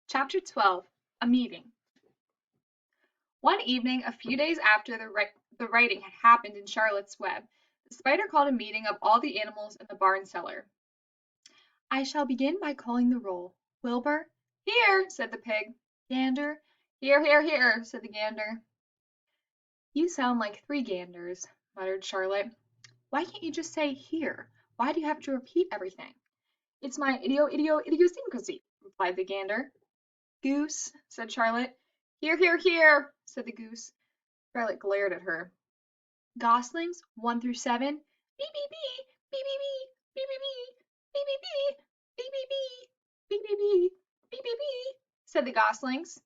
Chapter 12 A Meeting. One evening, a few days after the writing had happened in Charlotte's Web, the spider called a meeting of all the animals in the barn cellar. I shall begin by calling the roll. Wilbur? Here, said the pig. Gander? Here, here, here, said the gander. You sound like three ganders, muttered Charlotte. Why can't you just say here? Why do you have to repeat everything? It's my idiosyncrasy, replied the gander. Goose, said Charlotte. Here, here, here, said the goose. Charlotte glared at her. Goslings, 1 through 7. Bee, bee, bee, bee, bee, bee, bee, bee, bee, bee, bee, bee, bee, bee, bee, bee, bee, bee, bee, bee, said the goslings.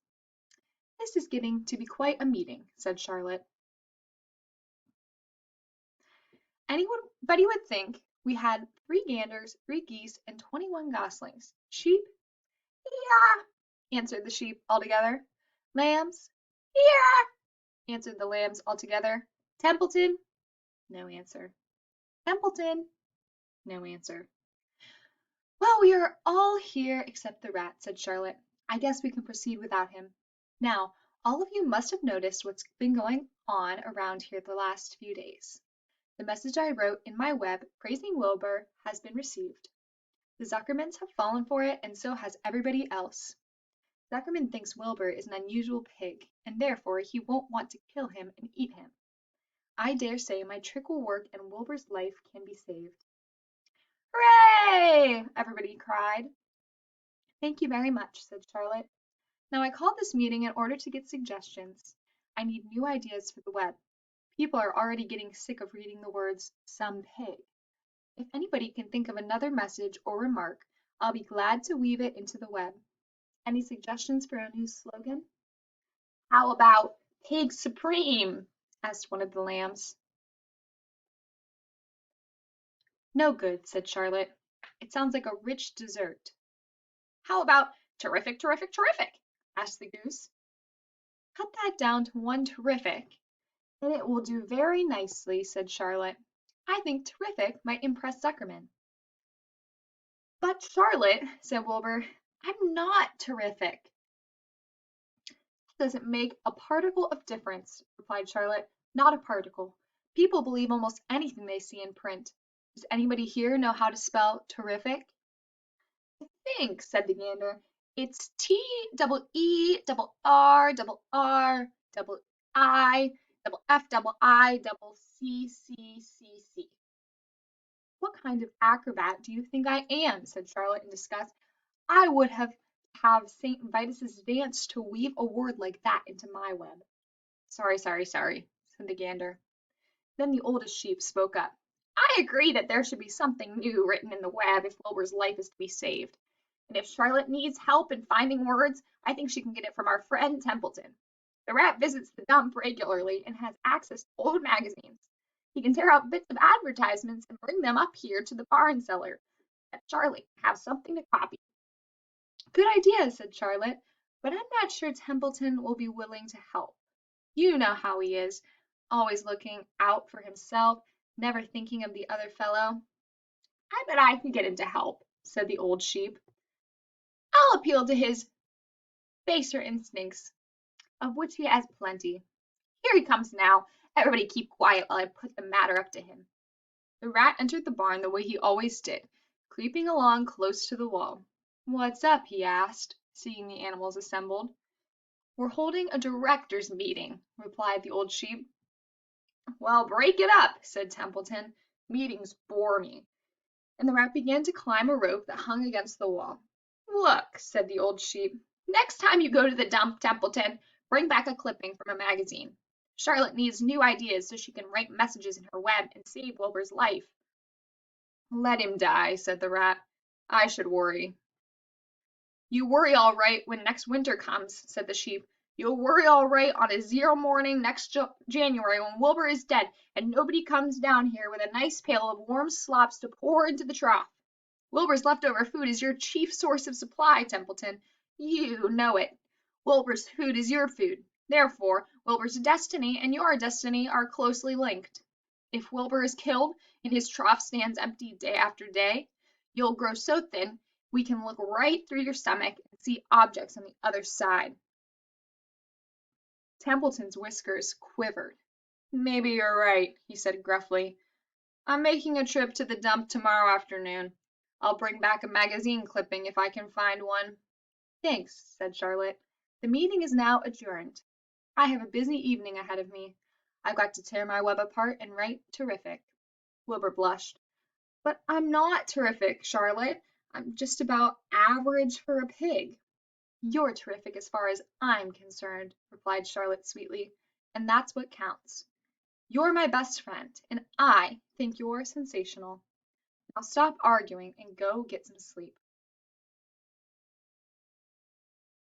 This is getting to be quite a meeting, said Charlotte. Anybody would think we had 3 ganders, 3 geese, and 21 goslings. Sheep? Yeah, answered the sheep altogether. Lambs? Yeah, answered the lambs altogether. Templeton? No answer. Templeton? No answer. Well, we are all here except the rat, said Charlotte. I guess we can proceed without him. Now, all of you must have noticed what's been going on around here the last few days. The message I wrote in my web praising Wilbur has been received. The Zuckermans have fallen for it, and so has everybody else. Zuckerman thinks Wilbur is an unusual pig, and therefore he won't want to kill him and eat him. I dare say my trick will work and Wilbur's life can be saved. Hooray! Everybody cried. Thank you very much, said Charlotte. Now I called this meeting in order to get suggestions. I need new ideas for the web. People are already getting sick of reading the words some pig. If anybody can think of another message or remark, I'll be glad to weave it into the web. Any suggestions for a new slogan? How about Pig Supreme? Asked one of the lambs. No good, said Charlotte. It sounds like a rich dessert. How about Terrific, Terrific, Terrific? Asked the goose. Cut that down to one terrific, and it will do very nicely, said Charlotte. I think terrific might impress Zuckerman. But Charlotte, said Wilbur, I'm not terrific. Doesn't make a particle of difference, replied Charlotte. Not a particle. People believe almost anything they see in print. Does anybody here know how to spell terrific? I think, said the gander, it's T-double-E-double-R-double-I-double-F-double-I-double-C-C-C-C. What kind of acrobat do you think I am? Said Charlotte in disgust. I would have St. Vitus's dance to weave a word like that into my web. Sorry, sorry, sorry, said the gander. Then the oldest sheep spoke up. I agree that there should be something new written in the web if Wilbur's life is to be saved. And if Charlotte needs help in finding words, I think she can get it from our friend Templeton. The rat visits the dump regularly and has access to old magazines. He can tear out bits of advertisements and bring them up here to the barn cellar, that Charlotte can have something to copy. Good idea, said Charlotte, but I'm not sure Templeton will be willing to help. You know how he is, always looking out for himself, never thinking of the other fellow. I bet I can get him to help, said the old sheep. I'll appeal to his baser instincts, of which he has plenty. Here he comes now. Everybody keep quiet while I put the matter up to him. The rat entered the barn the way he always did, creeping along close to the wall. What's up? He asked, seeing the animals assembled. We're holding a directors' meeting, replied the old sheep. Well, break it up, said Templeton. Meetings bore me. And the rat began to climb a rope that hung against the wall. Look, said the old sheep, next time you go to the dump, Templeton, bring back a clipping from a magazine. Charlotte needs new ideas so she can write messages in her web and save Wilbur's life. Let him die, said the rat. I should worry. You worry all right when next winter comes, said the sheep. You'll worry all right on a 0 morning next January when Wilbur is dead and nobody comes down here with a nice pail of warm slops to pour into the trough. Wilbur's leftover food is your chief source of supply, Templeton. You know it. Wilbur's food is your food. Therefore, Wilbur's destiny and your destiny are closely linked. If Wilbur is killed and his trough stands empty day after day, you'll grow so thin We can look right through your stomach and see objects on the other side. Templeton's whiskers quivered. Maybe you're right, he said gruffly. I'm making a trip to the dump tomorrow afternoon. I'll bring back a magazine clipping if I can find one. Thanks, said Charlotte. The meeting is now adjourned. I have a busy evening ahead of me. I've got to tear my web apart and write terrific. Wilbur blushed. But I'm not terrific, Charlotte. I'm just about average for a pig. You're terrific as far as I'm concerned, replied Charlotte sweetly, and that's what counts. You're my best friend, and I think you're sensational. Now stop arguing and go get some sleep.